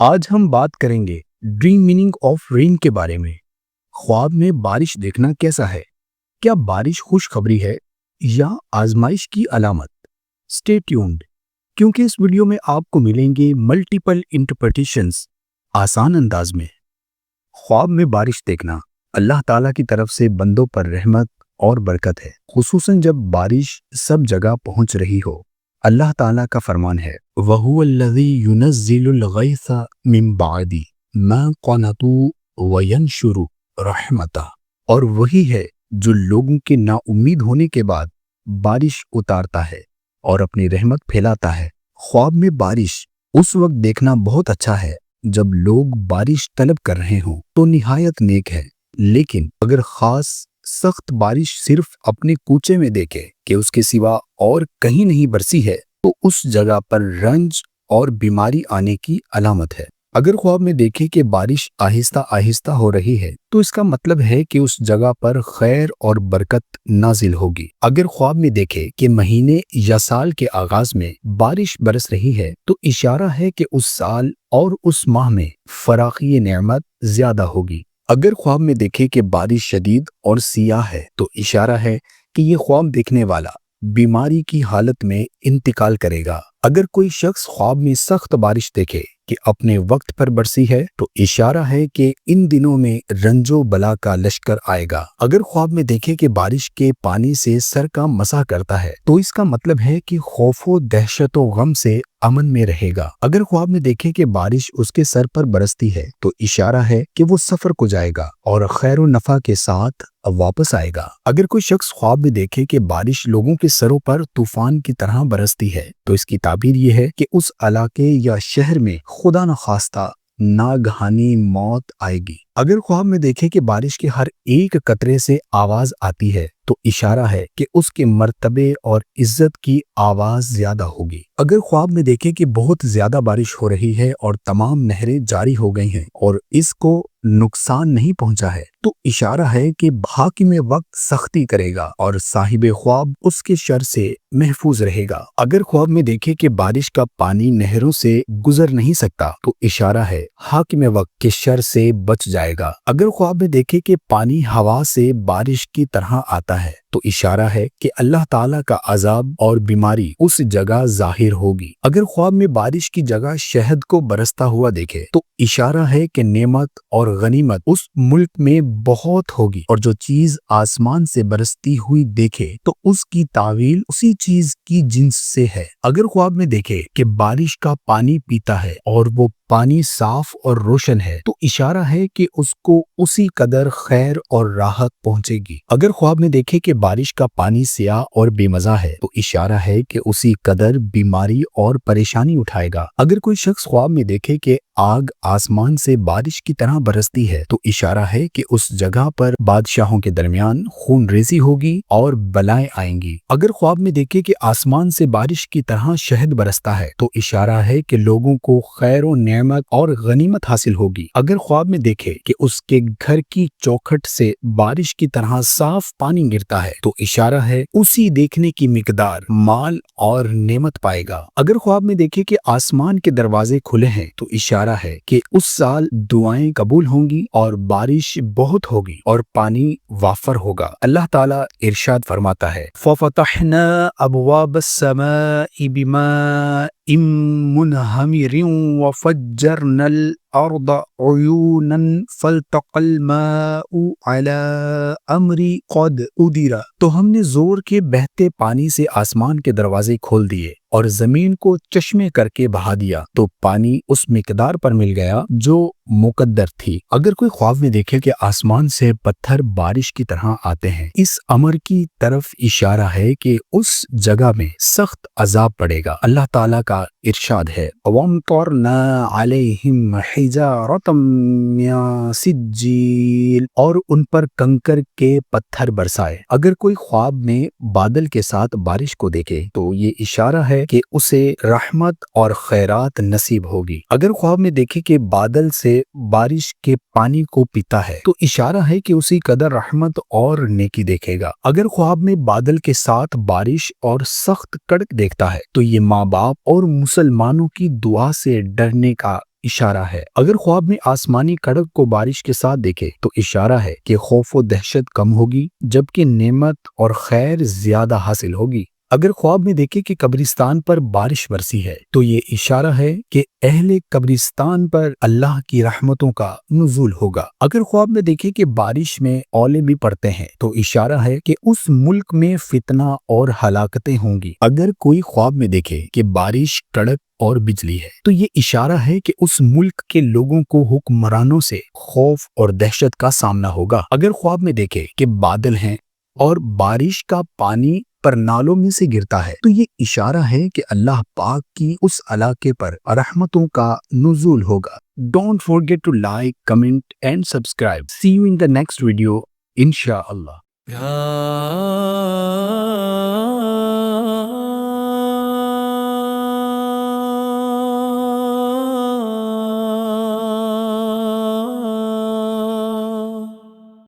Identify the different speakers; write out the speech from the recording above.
Speaker 1: آج ہم بات کریں گے ڈریم میننگ آف رین کے بارے میں۔ خواب میں بارش دیکھنا کیسا ہے؟ کیا بارش خوشخبری ہے یا آزمائش کی علامت؟ اسٹے ٹیونڈ، کیونکہ اس ویڈیو میں آپ کو ملیں گے ملٹیپل انٹرپریٹیشنز آسان انداز میں۔ خواب میں بارش دیکھنا اللہ تعالیٰ کی طرف سے بندوں پر رحمت اور برکت ہے، خصوصاً جب بارش سب جگہ پہنچ رہی ہو۔ اللہ تعالیٰ کا فرمان ہے وَهُوَ الَّذِي يُنَزِّلُ الْغَيْثَ مِن بَعْدِ مَا قَنَطُوا وَيَنشُرُ رَحْمَتَهُ، اور وہی ہے جو لوگوں کے نا امید ہونے کے بعد بارش اتارتا ہے اور اپنی رحمت پھیلاتا ہے۔ خواب میں بارش اس وقت دیکھنا بہت اچھا ہے جب لوگ بارش طلب کر رہے ہوں تو نہایت نیک ہے، لیکن اگر خاص سخت بارش صرف اپنے کوچے میں دیکھے کہ اس کے سوا اور کہیں نہیں برسی ہے تو اس جگہ پر رنج اور بیماری آنے کی علامت ہے۔ اگر خواب میں دیکھے کہ بارش آہستہ آہستہ ہو رہی ہے تو اس کا مطلب ہے کہ اس جگہ پر خیر اور برکت نازل ہوگی۔ اگر خواب میں دیکھے کہ مہینے یا سال کے آغاز میں بارش برس رہی ہے تو اشارہ ہے کہ اس سال اور اس ماہ میں فراخی نعمت زیادہ ہوگی۔ اگر خواب میں دیکھے کہ بارش شدید اور سیاہ ہے تو اشارہ ہے کہ یہ خواب دیکھنے والا بیماری کی حالت میں انتقال کرے گا۔ اگر کوئی شخص خواب میں سخت بارش دیکھے کہ اپنے وقت پر برسی ہے تو اشارہ ہے کہ ان دنوں میں رنج و بلا کا لشکر آئے گا۔ اگر خواب میں دیکھے کہ بارش کے پانی سے سر کا مسح کرتا ہے تو اس کا مطلب ہے کہ خوف و دہشت و غم سے امن میں رہے گا۔ اگر خواب میں دیکھے کہ بارش اس کے سر پر برستی ہے تو اشارہ ہے کہ وہ سفر کو جائے گا اور خیر و نفع کے ساتھ واپس آئے گا۔ اگر کوئی شخص خواب میں دیکھے کہ بارش لوگوں کے سروں پر طوفان کی طرح برستی ہے تو اس کی تعبیر یہ ہے کہ اس علاقے یا شہر میں خدا نخواستہ ناگہانی موت آئے گی۔ اگر خواب میں دیکھے کہ بارش کے ہر ایک قطرے سے آواز آتی ہے تو اشارہ ہے کہ اس کے مرتبے اور عزت کی آواز زیادہ ہوگی۔ اگر خواب میں دیکھے کہ بہت زیادہ بارش ہو رہی ہے اور تمام نہریں جاری ہو گئی ہیں اور اس کو نقصان نہیں پہنچا ہے تو اشارہ ہے کہ حاکم وقت سختی کرے گا اور صاحب خواب اس کے شر سے محفوظ رہے گا۔ اگر خواب میں دیکھے کہ بارش کا پانی نہروں سے گزر نہیں سکتا تو اشارہ ہے حاکم وقت کے شر سے بچ جائے گا۔ اگر خواب میں دیکھے کہ پانی ہوا سے بارش کی طرح آتا ہے تو اشارہ ہے کہ اللہ تعالیٰ کا عذاب اور بیماری اس جگہ ظاہر ہوگی۔ اگر خواب میں بارش کی جگہ شہد کو برستا ہوا دیکھے تو اشارہ ہے کہ نعمت اور غنیمت اس ملک میں بہت ہوگی، اور جو چیز آسمان سے برستی ہوئی دیکھے تو اس کی تعویل اسی چیز کی جنس سے ہے۔ اگر خواب میں دیکھے کہ بارش کا پانی پیتا ہے اور وہ پانی صاف اور روشن ہے تو اشارہ ہے کہ اس کو اسی قدر خیر اور راحت پہنچے گی۔ اگر خواب میں دیکھے کہ بارش کا پانی سیاہ اور بے مزہ ہے تو اشارہ ہے کہ اسی قدر بیماری اور پریشانی اٹھائے گا۔ اگر کوئی شخص خواب میں دیکھے کہ آگ آسمان سے بارش کی طرح برستی ہے تو اشارہ ہے کہ اس جگہ پر بادشاہوں کے درمیان خون ریزی ہوگی اور بلائیں آئیں گی۔ اگر خواب میں دیکھے کہ آسمان سے بارش کی طرح شہد برستا ہے تو اشارہ ہے کہ لوگوں کو خیر و نعمت اور غنیمت حاصل ہوگی۔ اگر خواب میں دیکھے کہ اس کے گھر کی چوکھٹ سے بارش کی طرح صاف پانی گرتا ہے تو اشارہ ہے اسی دیکھنے کی مقدار مال اور نعمت پائے گا۔ اگر خواب میں دیکھے کہ آسمان کے دروازے کھلے ہیں تو اشارہ ہے کہ اس سال دعائیں قبول ہوں گی اور بارش بہت ہوگی اور پانی وافر ہوگا۔ اللہ تعالیٰ ارشاد فرماتا ہے فَفَتَحْنَا أَبْوَابَ السَّمَاءِ بِمَاءٍ مُنْهَمِرٍ وَفَجَّرْنَا الْأَرْضَ عُيُونًا فَالْتَقَى الْمَاءُ عَلَى أَمْرٍ قَدْ قُدِرَ، تو ہم نے زور کے بہتے پانی سے آسمان کے دروازے کھول دیے اور زمین کو چشمے کر کے بہا دیا تو پانی اس مقدار پر مل گیا جو مقدر تھی۔ اگر کوئی خواب میں دیکھے کہ آسمان سے پتھر بارش کی طرح آتے ہیں، اس امر کی طرف اشارہ ہے کہ اس جگہ میں سخت عذاب پڑے گا۔ اللہ تعالیٰ کا ارشاد ہے وَأَمْطَرْنَا عَلَيْهِمْ حِجَارَةً مِّن سِجِّيلٍ، اور ان پر کنکر کے پتھر برسائے۔ اگر کوئی خواب میں بادل کے ساتھ بارش کو دیکھے تو یہ اشارہ ہے کہ اسے رحمت اور خیرات نصیب ہوگی۔ اگر خواب میں دیکھے کہ بادل سے بارش کے پانی کو پیتا ہے تو اشارہ ہے کہ اسی قدر رحمت اور نیکی دیکھے گا۔ اگر خواب میں بادل کے ساتھ بارش اور سخت کڑک دیکھتا ہے تو یہ ماں باپ اور مسلمانوں کی دعا سے ڈرنے کا اشارہ ہے۔ اگر خواب میں آسمانی کڑک کو بارش کے ساتھ دیکھے تو اشارہ ہے کہ خوف و دہشت کم ہوگی جبکہ نعمت اور خیر زیادہ حاصل ہوگی۔ اگر خواب میں دیکھے کہ قبرستان پر بارش برسی ہے تو یہ اشارہ ہے کہ اہل قبرستان پر اللہ کی رحمتوں کا نزول ہوگا۔ اگر خواب میں دیکھے کہ بارش میں اولے بھی پڑتے ہیں تو اشارہ ہے کہ اس ملک میں فتنہ اور ہلاکتیں ہوں گی۔ اگر کوئی خواب میں دیکھے کہ بارش کڑک اور بجلی ہے تو یہ اشارہ ہے کہ اس ملک کے لوگوں کو حکمرانوں سے خوف اور دہشت کا سامنا ہوگا۔ اگر خواب میں دیکھے کہ بادل ہیں اور بارش کا پانی پر نالوں میں سے گرتا ہے تو یہ اشارہ ہے کہ اللہ پاک کی اس علاقے پر رحمتوں کا نزول ہوگا۔ Don't forget to like, comment and subscribe. See you in the next video, inshallah.